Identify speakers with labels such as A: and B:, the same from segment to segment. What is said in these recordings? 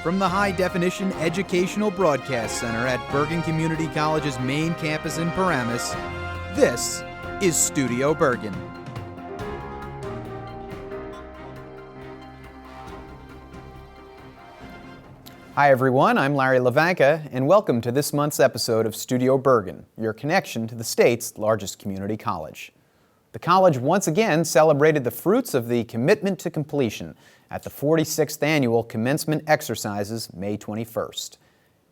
A: From the High Definition Educational Broadcast Center at Bergen Community College's main campus in Paramus, this is Studio Bergen. Hi everyone, I'm Larry Levanka, and welcome to this month's episode of Studio Bergen, your connection to the state's largest community college. The college once again celebrated the fruits of the commitment to completion at the 46th annual Commencement exercises May 21st.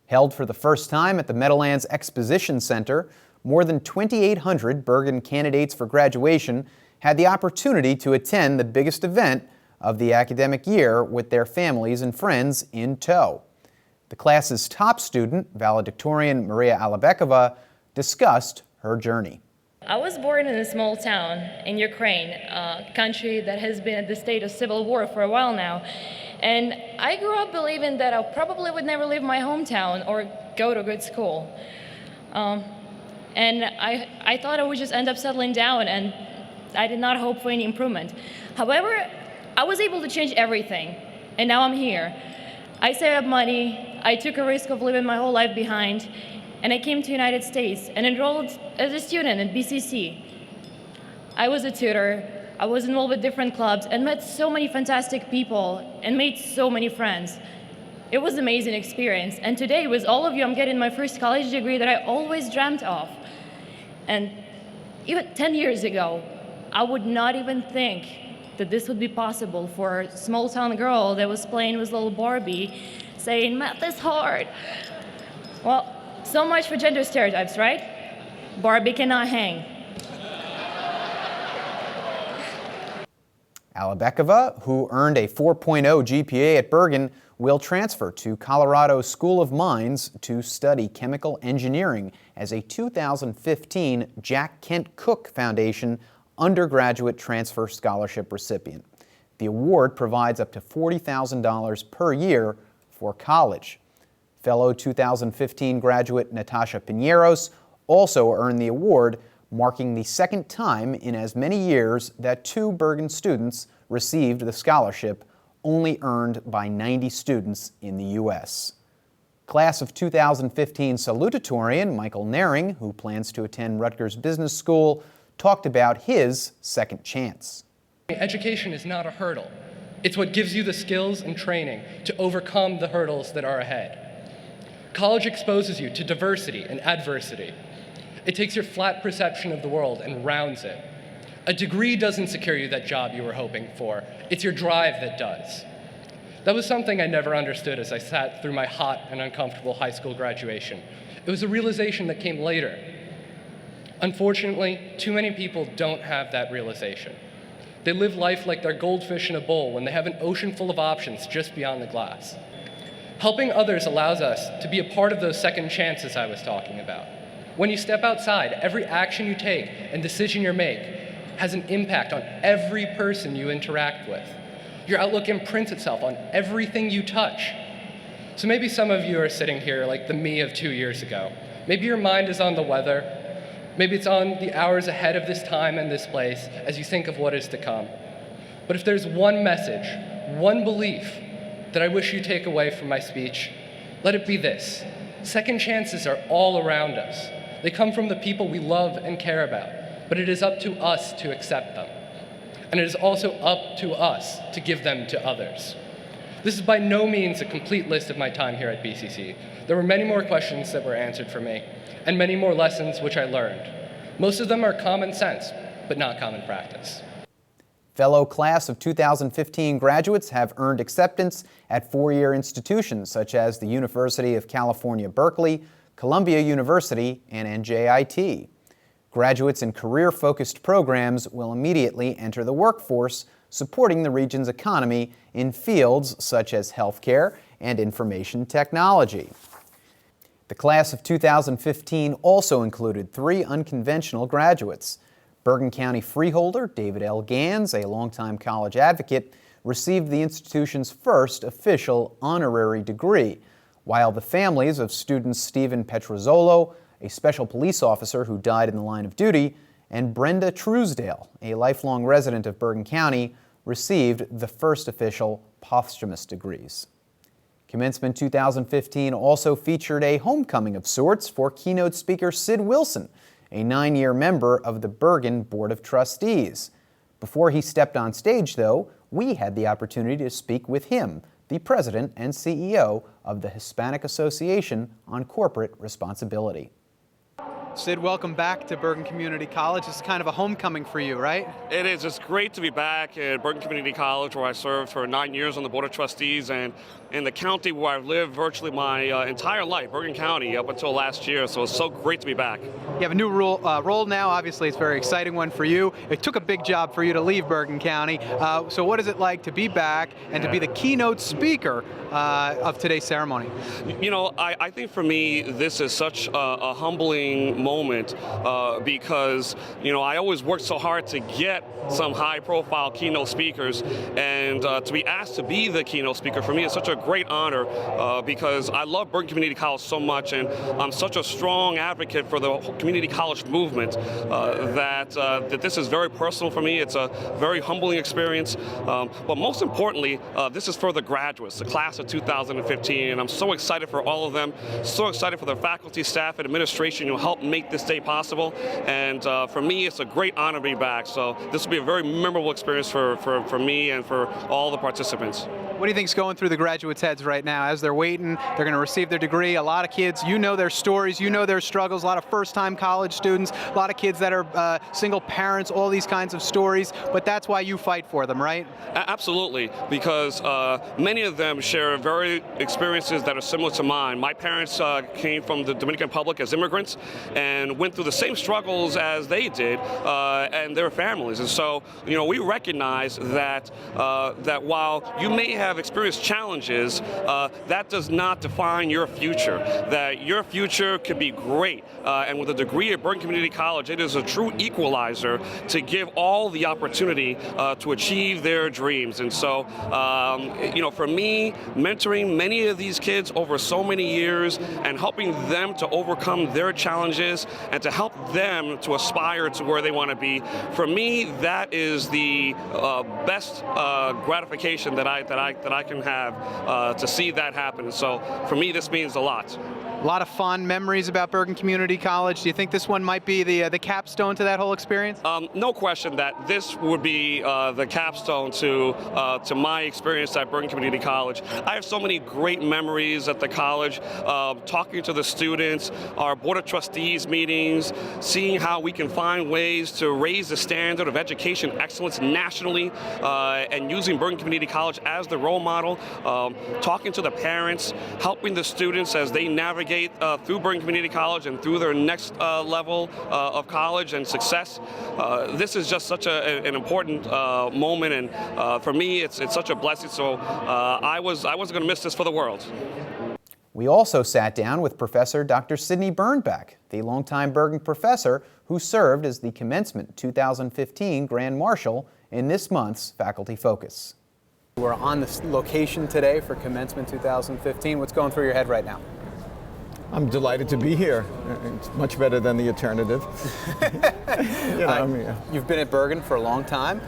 A: Held for the first time at the Meadowlands Exposition Center, more than 2,800 Bergen candidates for graduation had the opportunity to attend the biggest event of the academic year with their families and friends in tow. The class's top student, valedictorian Maria Alabekova, discussed her journey.
B: I was born in a small town in Ukraine, a country that has been in the state of civil war for a while now. And I grew up believing that I probably would never leave my hometown or go to a good school. And I thought I would just end up settling down, and I did not hope for any improvement. However, I was able to change everything, and now I'm here. I saved up money, I took a risk of leaving my whole life behind, and I came to the United States and enrolled as a student at BCC. I was a tutor, I was involved with different clubs and met so many fantastic people and made so many friends. It was an amazing experience, and today with all of you I'm getting my first college degree that I always dreamt of. And even 10 years ago, I would not even think that this would be possible for a small town girl that was playing with little Barbie saying, "Math is hard." Well, so much for gender stereotypes, right? Barbie cannot hang.
A: Alabekova, who earned a 4.0 GPA at Bergen, will transfer to Colorado School of Mines to study chemical engineering as a 2015 Jack Kent Cooke Foundation undergraduate transfer scholarship recipient. The award provides up to $40,000 per year for college. Fellow 2015 graduate Natasha Piñeros also earned the award, marking the second time in as many years that two Bergen students received the scholarship, only earned by 90 students in the U.S. Class of 2015 salutatorian Michael Naring, who plans to attend Rutgers Business School, talked about his second chance.
C: Education is not a hurdle. It's what gives you the skills and training to overcome the hurdles that are ahead. College exposes you to diversity and adversity. It takes your flat perception of the world and rounds it. A degree doesn't secure you that job you were hoping for. It's your drive that does. That was something I never understood as I sat through my hot and uncomfortable high school graduation. It was a realization that came later. Unfortunately, too many people don't have that realization. They live life like they're goldfish in a bowl when they have an ocean full of options just beyond the glass. Helping others allows us to be a part of those second chances I was talking about. When you step outside, every action you take and decision you make has an impact on every person you interact with. Your outlook imprints itself on everything you touch. So maybe some of you are sitting here like the me of 2 years ago. Maybe your mind is on the weather. Maybe it's on the hours ahead of this time and this place as you think of what is to come. But if there's one message, one belief that I wish you take away from my speech, let it be this: second chances are all around us. They come from the people we love and care about, but it is up to us to accept them. And it is also up to us to give them to others. This is by no means a complete list of my time here at BCC. There were many more questions that were answered for me, and many more lessons which I learned. Most of them are common sense, but not common practice.
A: Fellow class of 2015 graduates have earned acceptance at four-year institutions such as the University of California, Berkeley, Columbia University, and NJIT. Graduates in career-focused programs will immediately enter the workforce, supporting the region's economy in fields such as healthcare and information technology. The class of 2015 also included three unconventional graduates. Bergen County freeholder David L. Gans, a longtime college advocate, received the institution's first official honorary degree, while the families of students Stephen Petrozzolo, a special police officer who died in the line of duty, and Brenda Truesdale, a lifelong resident of Bergen County, received the first official posthumous degrees. Commencement 2015 also featured a homecoming of sorts for keynote speaker Sid Wilson, a 9-year member of the Bergen Board of Trustees. Before he stepped on stage, though, we had the opportunity to speak with him, the president and CEO of the Hispanic Association on Corporate Responsibility. Sid, welcome back to Bergen Community College. This is kind of a homecoming for you, right?
D: It is. It's great to be back at Bergen Community College, where I served for 9 years on the Board of Trustees, and in the county where I've lived virtually my entire life, Bergen County, up until last year. So it's so great to be back.
A: You have a new role now. Obviously, it's a very exciting one for you. It took a big job for you to leave Bergen County. So what is it like to be back and to be the keynote speaker of today's ceremony?
D: You know, I think for me, this is such a humbling moment because, you know, I always worked so hard to get some high-profile keynote speakers, and to be asked to be the keynote speaker for me is such a great honor because I love Bergen Community College so much, and I'm such a strong advocate for the community college movement that this is very personal for me. It's a very humbling experience, but most importantly, this is for the graduates, the class of 2015, and I'm so excited for all of them, so excited for the faculty, staff, and administration who helped make this day possible, and for me, it's a great honor to be back, so this will be a very memorable experience for me and for all the participants.
A: What do you think's going through the graduates' heads right now as they're waiting? They're going to receive their degree. A lot of kids, you know their stories, you know their struggles. A lot of first-time college students, a lot of kids that are single parents, all these kinds of stories. But that's why you fight for them, right?
D: Absolutely, because many of them share very experiences that are similar to mine. My parents came from the Dominican Republic as immigrants and went through the same struggles as they did and their families. And so, you know, we recognize that that while you may have experienced challenges, that does not define your future. That your future could be great. And with a degree at Bergen Community College, it is a true equalizer to give all the opportunity to achieve their dreams. And so, you know, for me, mentoring many of these kids over so many years and helping them to overcome their challenges and to help them to aspire to where they want to be, for me, that is the best gratification that I can have to see that happen. So for me, this means a lot.
A: A lot of fond memories about Bergen Community College. Do you think this one might be the capstone to that whole experience?
D: No question that this would be the capstone to my experience at Bergen Community College. I have so many great memories at the college, talking to the students, our Board of Trustees meetings, seeing how we can find ways to raise the standard of education excellence nationally, and using Bergen Community College as the role model, talking to the parents, helping the students as they navigate through Bergen Community College and through their next level of college and success. This is just such an important moment, and for me, it's such a blessing. So I wasn't going to miss this for the world.
A: We also sat down with Professor Dr. Sidney Birnbach, the longtime Bergen professor who served as the Commencement 2015 Grand Marshal in this month's Faculty Focus. We're on this location today for Commencement 2015. What's going through your head right now?
E: I'm delighted to be here. It's much better than the alternative.
A: You've been at Bergen for a long time.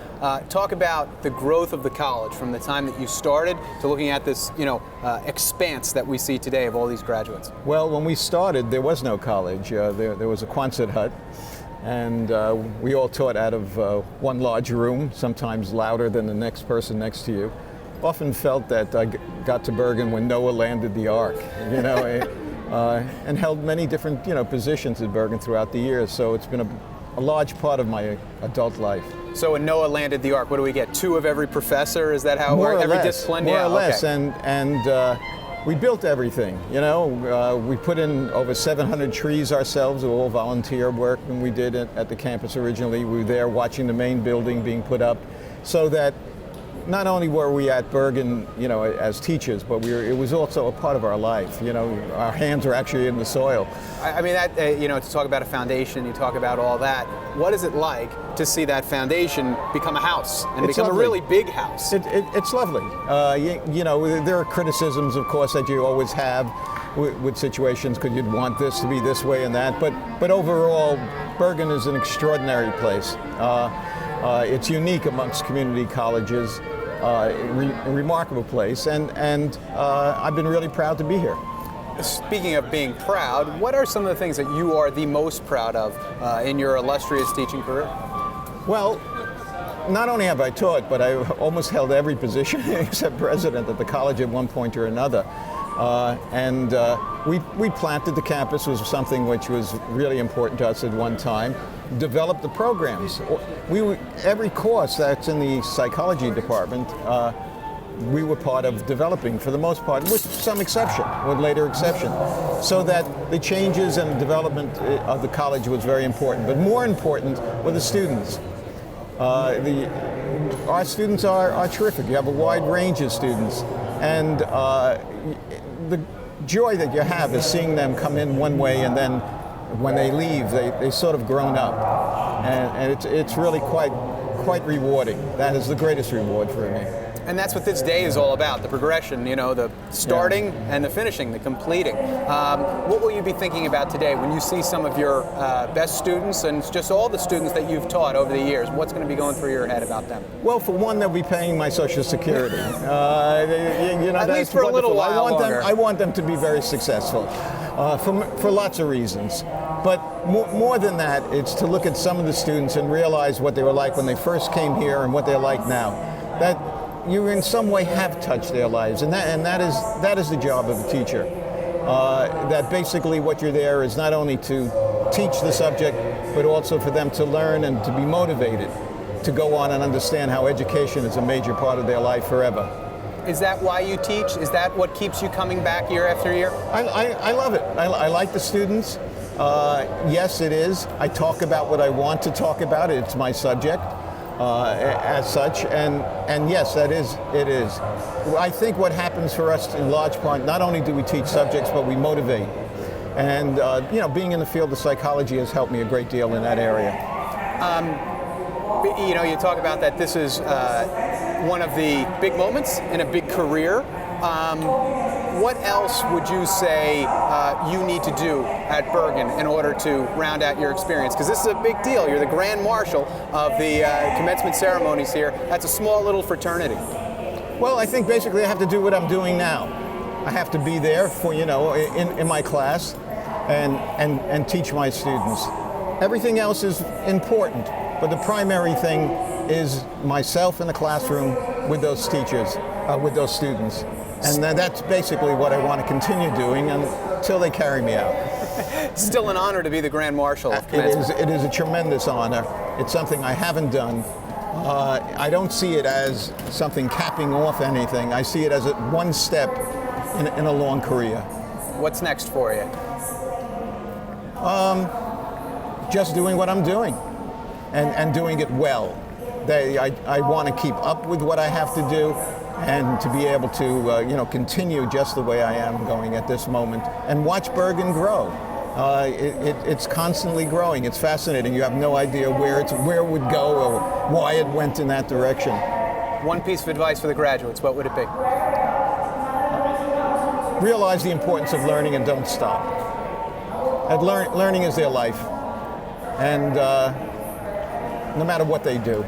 A: Talk about the growth of the college from the time that you started to looking at this, expanse that we see today of all these graduates.
E: Well, when we started, there was no college. There was a Quonset hut, and we all taught out of one large room, sometimes louder than the next person next to you. Often felt that I got to Bergen when Noah landed the Ark, and held many different, positions at Bergen throughout the years. So it's been a large part of my adult life.
A: So when Noah landed the Ark, what do we get? 2 of every professor? Is that how it works? Every discipline?
E: More or less.
A: Okay.
E: And we built everything. We put in over 700 trees ourselves. It was all volunteer work, and we did it at the campus originally. We were there watching the main building being put up, so that not only were we at Bergen, as teachers, but it was also a part of our life. Our hands are actually in the soil.
A: I mean, that, to talk about a foundation, you talk about all that. What is it like to see that foundation become a house and become a really big house?
E: It's lovely. There are criticisms, of course, that you always have with situations, because you'd want this to be this way and that. But overall, Bergen is an extraordinary place. It's unique amongst community colleges. a remarkable place, and I've been really proud to be here.
A: Speaking of being proud, what are some of the things that you are the most proud of in your illustrious teaching career?
E: Well, not only have I taught, but I've almost held every position except president at the college at one point or another. We planted the campus, was something which was really important to us at one time. Developed the programs. Every course that's in the psychology department, we were part of developing, for the most part, with some exception, with later exception. So that the changes and development of the college was very important. But more important were the students. Our students are terrific. You have a wide range of students. And the joy that you have is seeing them come in one way, and then when they leave, they sort of grown up. And it's really quite rewarding. That is the greatest reward for me.
A: And that's what this day is all about, the progression, the starting and the finishing, the completing. What will you be thinking about today when you see some of your best students and just all the students that you've taught over the years? What's going to be going through your head about them?
E: Well, for one, they'll be paying my Social Security. At
A: least for a little while longer.
E: I want them to be very successful for lots of reasons. But more than that, it's to look at some of the students and realize what they were like when they first came here and what they're like now. That you in some way have touched their lives, and that is the job of a teacher. That basically what you're there is not only to teach the subject, but also for them to learn and to be motivated to go on and understand how education is a major part of their life forever.
A: Is that why you teach? Is that what keeps you coming back year after year?
E: I love it. I like the students. Yes, it is. I talk about what I want to talk about. It's my subject. As such, and yes, it is. I think what happens for us in large part, not only do we teach subjects, but we motivate. And being in the field of psychology has helped me a great deal in that area.
A: You talk about that this is one of the big moments in a big career. What else would you say you need to do at Bergen in order to round out your experience? Because this is a big deal. You're the Grand Marshal of the commencement ceremonies here. That's a small little fraternity.
E: Well, I think basically I have to do what I'm doing now. I have to be there for, in my class and teach my students. Everything else is important, but the primary thing is myself in the classroom with those teachers, with those students. And that's basically what I want to continue doing until they carry me out.
A: Still an honor to be the Grand Marshal of Commencement.
E: It is a tremendous honor. It's something I haven't done. I don't see it as something capping off anything. I see it as one step in a long career.
A: What's next for you?
E: Just doing what I'm doing and doing it well. I want to keep up with what I have to do, and to be able to continue just the way I am going at this moment and watch Bergen grow. It's constantly growing. It's fascinating. You have no idea where it would go or why it went in that direction.
A: One piece of advice for the graduates, what would it be?
E: Realize the importance of learning and don't stop. Learning is their life, and no matter what they do.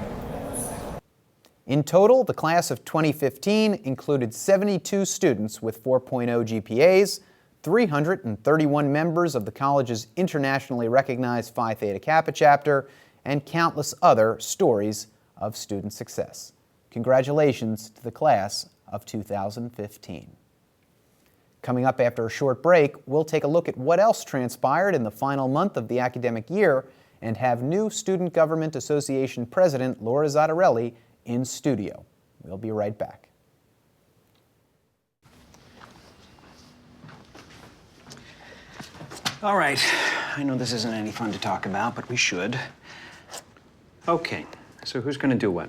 A: In total, the class of 2015 included 72 students with 4.0 GPAs, 331 members of the college's internationally recognized Phi Theta Kappa chapter, and countless other stories of student success. Congratulations to the class of 2015. Coming up after a short break, we'll take a look at what else transpired in the final month of the academic year and have new Student Government Association President Laura Zottarelli in studio. We'll be right back.
F: All right, I know this isn't any fun to talk about, but we should. Okay, so who's gonna do what?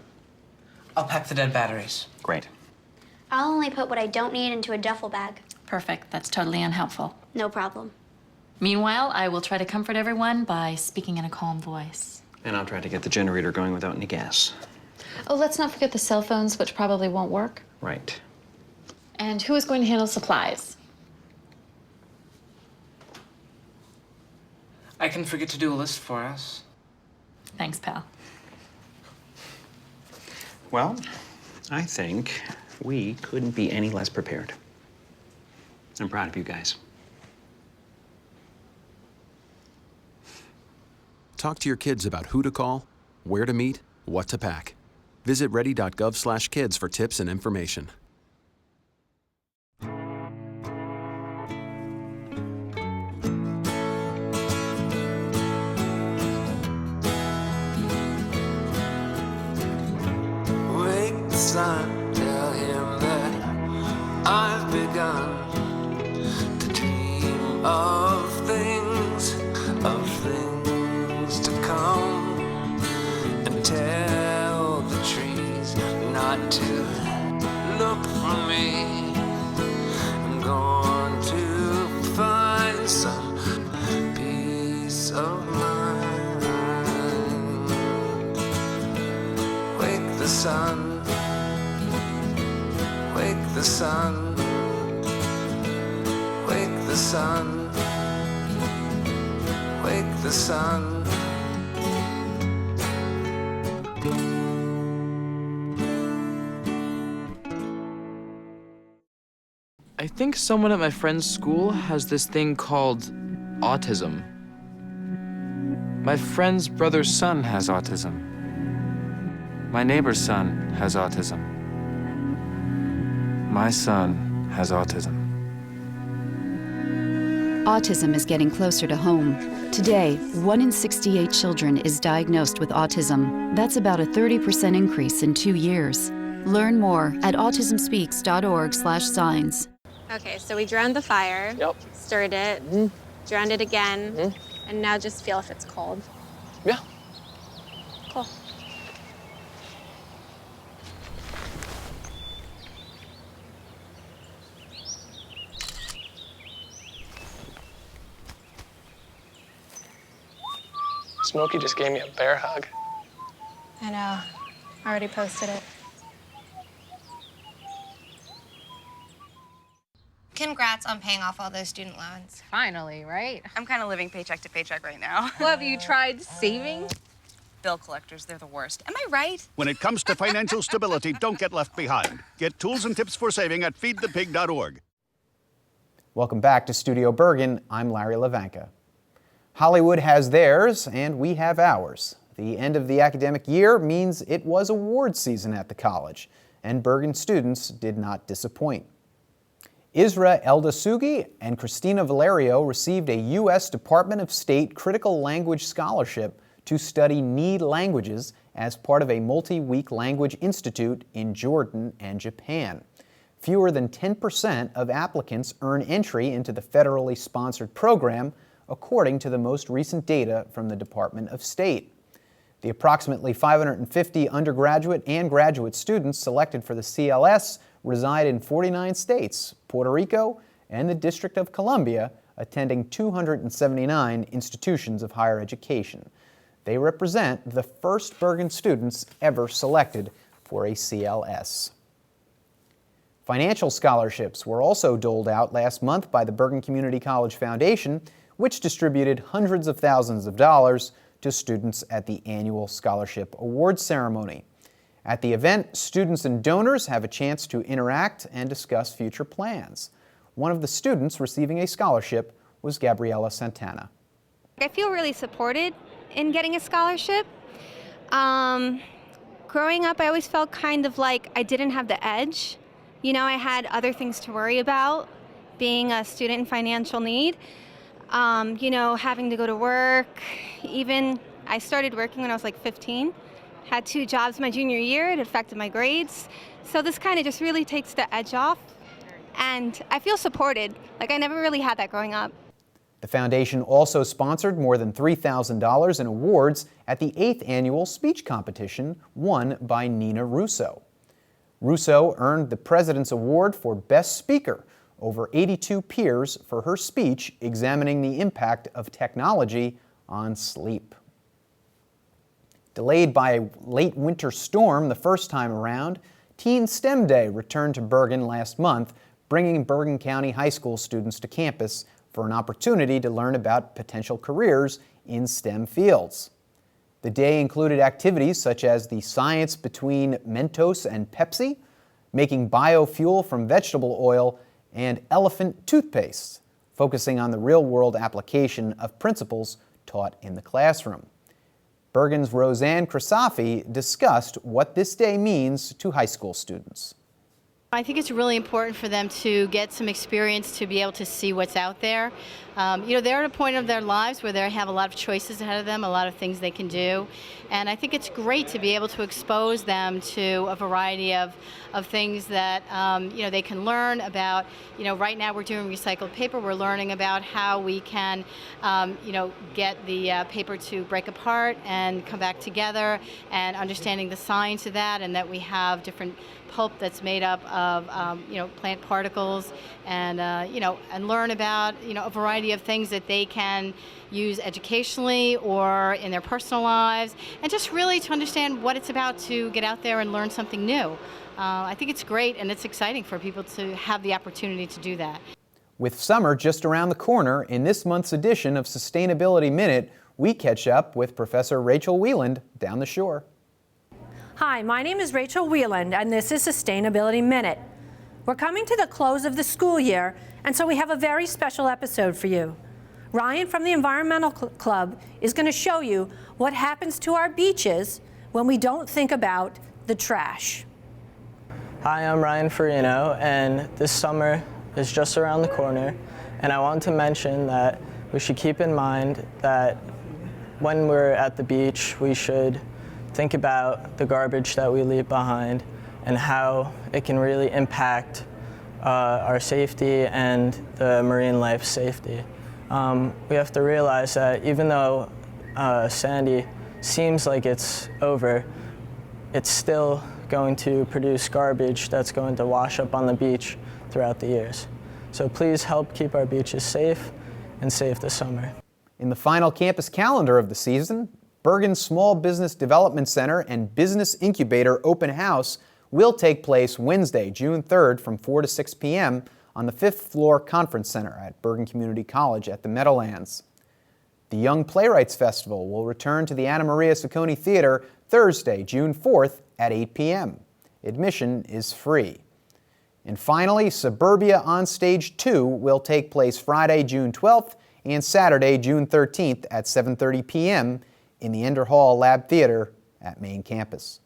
G: I'll pack the dead batteries.
F: Great.
H: I'll only put what I don't need into a duffel bag.
I: Perfect. That's totally unhelpful.
H: No problem.
I: Meanwhile, I will try to comfort everyone by speaking in a calm voice.
F: And I'll try to get the generator going without any gas.
I: Oh, let's not forget the cell phones, which probably won't work.
F: Right.
I: And who is going to handle supplies?
G: I can forget to do a list for us.
I: Thanks, pal.
F: Well, I think we couldn't be any less prepared. I'm proud of you guys.
J: Talk to your kids about who to call, where to meet, what to pack. Visit ready.gov/kids for tips and information.
K: Wake the sun, tell him that I've begun to dream of things to come, and tell the trees not to look for me. I'm going to find some peace of mind. Wake the sun, wake the sun, wake the sun, wake the sun.
L: I think someone at my friend's school has this thing called autism. My friend's brother's son has autism. My neighbor's son has autism. My son has autism.
M: Autism is getting closer to home. Today, 1 in 68 children is diagnosed with autism. That's about a 30% increase in 2 years. Learn more at autismspeaks.org/signs.
N: Okay, so we drowned the fire, stirred it, drowned it again, and now just feel if it's cold.
C: Yeah.
N: Cool.
C: Smokey just gave me a bear hug.
N: I know. I already posted it.
O: Congrats on paying off all those student loans.
P: Finally, right?
O: I'm kind of living paycheck to paycheck right now.
P: Well, have you tried saving?
O: Bill collectors, they're the worst. Am I right?
Q: When it comes to financial stability, don't get left behind. Get tools and tips for saving at feedthepig.org.
A: Welcome back to Studio Bergen. I'm Larry Levanka. Hollywood has theirs, and we have ours. The end of the academic year means it was award season at the college, and Bergen students did not disappoint. Isra Eldasugi and Christina Valerio received a U.S. Department of State Critical Language Scholarship to study need languages as part of a multi-week language institute in Jordan and Japan. Fewer than 10% of applicants earn entry into the federally sponsored program, according to the most recent data from the Department of State. The approximately 550 undergraduate and graduate students selected for the CLS reside in 49 states, Puerto Rico, and the District of Columbia, attending 279 institutions of higher education. They represent the first Bergen students ever selected for a CLS. Financial scholarships were also doled out last month by the Bergen Community College Foundation, which distributed hundreds of thousands of dollars to students at the annual scholarship awards ceremony. At the event, students and donors have a chance to interact and discuss future plans. One of the students receiving a scholarship was Gabriela Santana.
N: I feel really supported in getting a scholarship. Growing up, I always felt kind of like I didn't have the edge. You know, I had other things to worry about, being a student in financial need. You know, having to go to work. Even I started working when I was like 15. Had 2 jobs my junior year. It affected my grades. So this kind of just really takes the edge off. And I feel supported. Like I never really had that growing up.
A: The foundation also sponsored more than $3,000 in awards at the 8th annual speech competition won by Nina Russo. Russo earned the President's Award for Best Speaker over 82 peers for her speech examining the impact of technology on sleep. Delayed by a late winter storm the first time around, Teen STEM Day returned to Bergen last month, bringing Bergen County high school students to campus for an opportunity to learn about potential careers in STEM fields. The day included activities such as the science between Mentos and Pepsi, making biofuel from vegetable oil, and elephant toothpaste, focusing on the real-world application of principles taught in the classroom. Bergen's Roseanne Krisafi discussed what this day means to high school students.
R: I think it's really important for them to get some experience to be able to see what's out there. They're at a point of their lives where they have a lot of choices ahead of them, a lot of things they can do. And I think it's great to be able to expose them to a variety of things that, they can learn about. Right now we're doing recycled paper. We're learning about how we can, get the paper to break apart and come back together, and understanding the science of that, and that we have different pulp that's made up of plant particles, and and learn about a variety of things that they can use educationally or in their personal lives, and just really to understand what it's about to get out there and learn something new. I think it's great, and it's exciting for people to have the opportunity to do that.
A: With summer just around the corner, in this month's edition of Sustainability Minute, we catch up with Professor Rachel Wieland down the shore.
S: Hi, my name is Rachel Wieland, and this is Sustainability Minute. We're coming to the close of the school year, and so we have a very special episode for you. Ryan from the Environmental Club is going to show you what happens to our beaches when we don't think about the trash.
T: Hi, I'm Ryan Farino, and this summer is just around the corner, and I want to mention that we should keep in mind that when we're at the beach, we should think about the garbage that we leave behind and how it can really impact our safety and the marine life safety. We have to realize that even though Sandy seems like it's over, it's still going to produce garbage that's going to wash up on the beach throughout the years. So please help keep our beaches safe and save the summer.
A: In the final campus calendar of the season, Bergen Small Business Development Center and Business Incubator Open House will take place Wednesday, June 3rd from 4 to 6 p.m. on the 5th floor Conference Center at Bergen Community College at the Meadowlands. The Young Playwrights Festival will return to the Anna Maria Saccone Theater Thursday, June 4th at 8 p.m. Admission is free. And finally, Suburbia on Stage 2 will take place Friday, June 12th and Saturday, June 13th at 7:30 p.m. in the Ender Hall Lab Theater at Main Campus.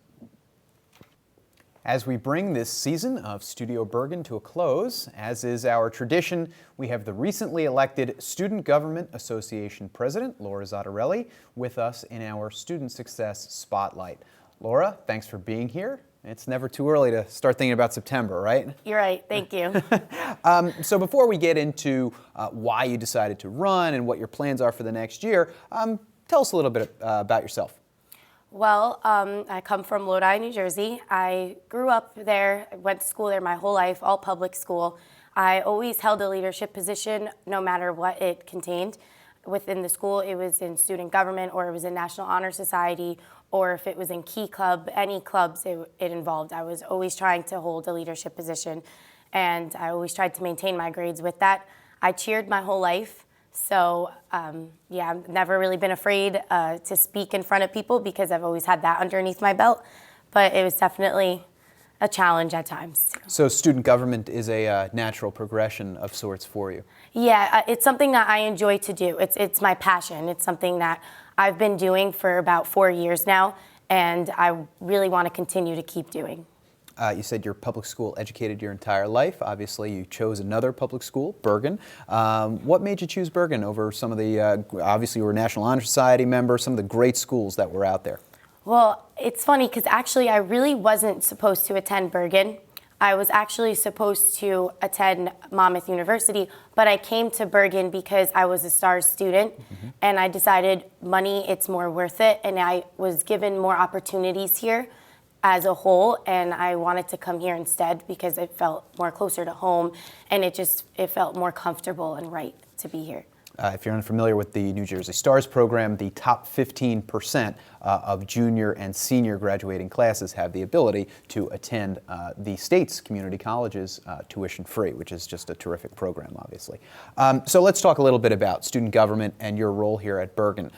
A: As we bring this season of Studio Bergen to a close, as is our tradition, we have the recently elected Student Government Association President, Laura Zottarelli, with us in our Student Success Spotlight. Laura, thanks for being here. It's never too early to start thinking about September, right?
U: You're right. Thank you.
A: So before we get into why you decided to run and what your plans are for the next year, tell us a little bit about yourself.
U: Well, I come from Lodi, New Jersey. I grew up there, went to school there my whole life, all public school. I always held a leadership position no matter what it contained. Within the school, it was in student government, or it was in National Honor Society, or if it was in Key Club, any clubs it involved. I was always trying to hold a leadership position, and I always tried to maintain my grades with that. I cheered my whole life, so yeah, I've never really been afraid to speak in front of people because I've always had that underneath my belt, but it was definitely a challenge at times.
A: So student government is a natural progression of sorts for you.
U: Yeah, it's something that I enjoy to do. It's my passion. It's something that I've been doing for about 4 years now, and I really want to continue to keep doing.
A: You said you're public school educated your entire life. Obviously, you chose another public school, Bergen. What made you choose Bergen over some of the, obviously you were a National Honor Society member, some of the great schools that were out there?
U: Well, it's funny because actually I really wasn't supposed to attend Bergen. I was actually supposed to attend Monmouth University, but I came to Bergen because I was a STARS student, and I decided money, it's more worth it, and I was given more opportunities here as a whole, and I wanted to come here instead because it felt more closer to home, and it felt more comfortable and right to be here.
A: If you're unfamiliar with the New Jersey STARS program, the top 15% of junior and senior graduating classes have the ability to attend the state's community colleges tuition-free, which is just a terrific program, obviously. So let's talk a little bit about student government and your role here at Bergen.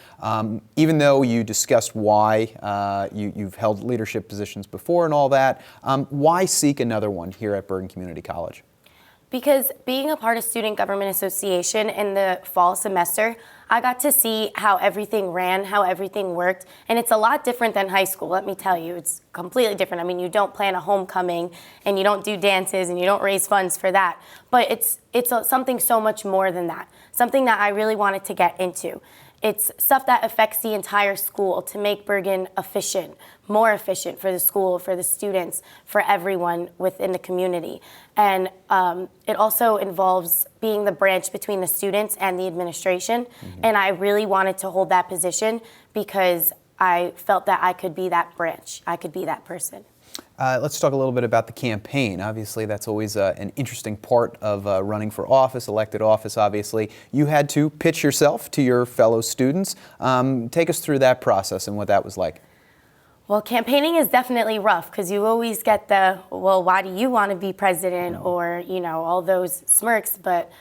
A: Even though you discussed why you've held leadership positions before and all that, why seek another one here at Bergen Community College?
U: Because being a part of Student Government Association in the fall semester, I got to see how everything ran, how everything worked, and it's a lot different than high school, let me tell you. It's completely different. I mean, you don't plan a homecoming, and you don't do dances, and you don't raise funds for that. But it's something so much more than that, something that I really wanted to get into. It's stuff that affects the entire school to make Bergen efficient, more efficient for the school, for the students, for everyone within the community. And it also involves being the branch between the students and the administration. Mm-hmm. And I really wanted to hold that position because I felt that I could be that branch. I could be that person.
A: Let's talk a little bit about the campaign. Obviously, that's always an interesting part of running for office, elected office, obviously. You had to pitch yourself to your fellow students. Take us through that process and what that was like.
U: Well, campaigning is definitely rough because you always get the, well, why do you want to be president, or, you know, all those smirks. But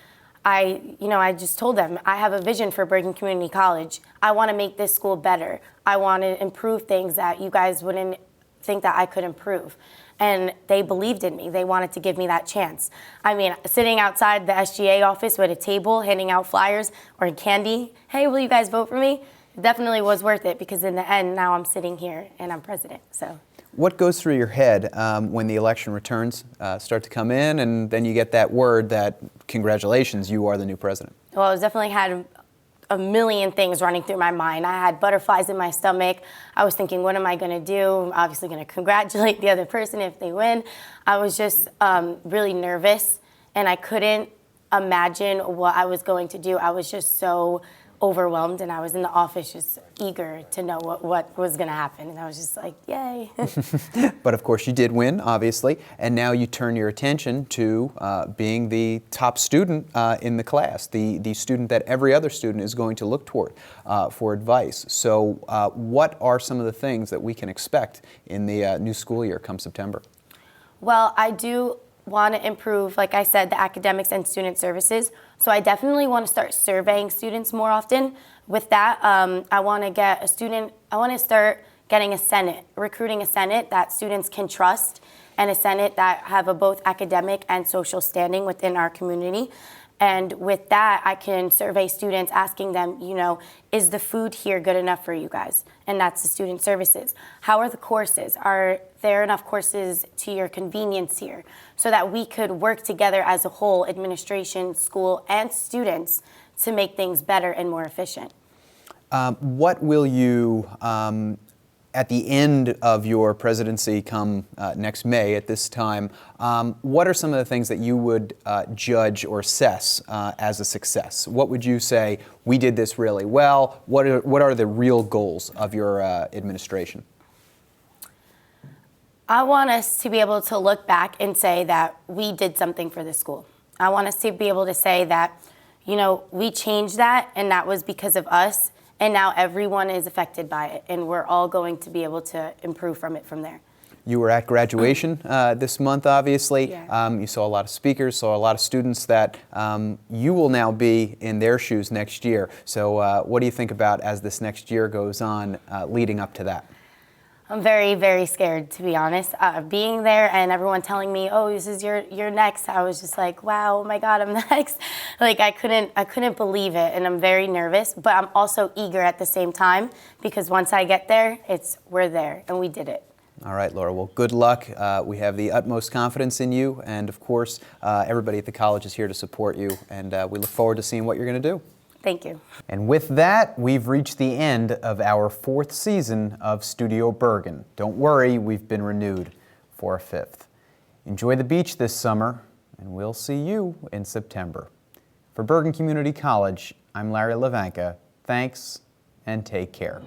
U: I just told them, I have a vision for Bergen Community College. I want to make this school better. I want to improve things that you guys wouldn't think that I could improve. And they believed in me. They wanted to give me that chance. I mean, sitting outside the SGA office with a table, handing out flyers or candy, hey, will you guys vote for me? It definitely was worth it, because in the end, now I'm sitting here and I'm president, so.
A: What goes through your head when the election returns start to come in, and then you get that word that, congratulations, you are the new president?
U: Well, I definitely had a million things running through my mind. I had butterflies in my stomach. I was thinking, what am I going to do? I'm obviously going to congratulate the other person if they win. I was just really nervous, and I couldn't imagine what I was going to do. I was just so overwhelmed, and I was in the office just eager to know what was going to happen, and I was just like, yay.
A: But of course you did win, obviously, and now you turn your attention to being the top student in the class, the student that every other student is going to look toward for advice. So what are some of the things that we can expect in the new school year come September?
U: Well, I do want to improve, like I said, the academics and student services. So I definitely want to start surveying students more often. With that, I want to start getting a Senate, recruiting a Senate that students can trust, and a Senate that have a both academic and social standing within our community. And with that, I can survey students, asking them, you know, is the food here good enough for you guys? And that's the student services. How are the courses? Are there enough courses to your convenience here? So that we could work together as a whole, administration, school, and students, to make things better and more efficient.
A: What will you, at the end of your presidency come next May at this time, what are some of the things that you would judge or assess as a success? What would you say, we did this really well? What are the real goals of your administration?
U: I want us to be able to look back and say that we did something for the school. I want us to be able to say that, you know, we changed that, and that was because of us, and now everyone is affected by it, and we're all going to be able to improve from it from there.
A: You were at graduation this month, obviously.
U: Yeah.
A: You saw a lot of speakers, saw a lot of students that you will now be in their shoes next year. So what do you think about as this next year goes on leading up to that?
U: I'm very, very scared, to be honest. Being there and everyone telling me, oh, this is you're next, I was just like, wow, oh my God, I'm next. Like, I couldn't believe it, and I'm very nervous, but I'm also eager at the same time, because once I get there, we're there, and we did it.
A: All right, Laura, well, good luck. We have the utmost confidence in you, and of course, everybody at the college is here to support you, and we look forward to seeing what you're going to do.
U: Thank you.
A: And with that, we've reached the end of our 4th season of Studio Bergen. Don't worry, we've been renewed for a 5th. Enjoy the beach this summer, and we'll see you in September. For Bergen Community College, I'm Larry Levanka. Thanks, and take care.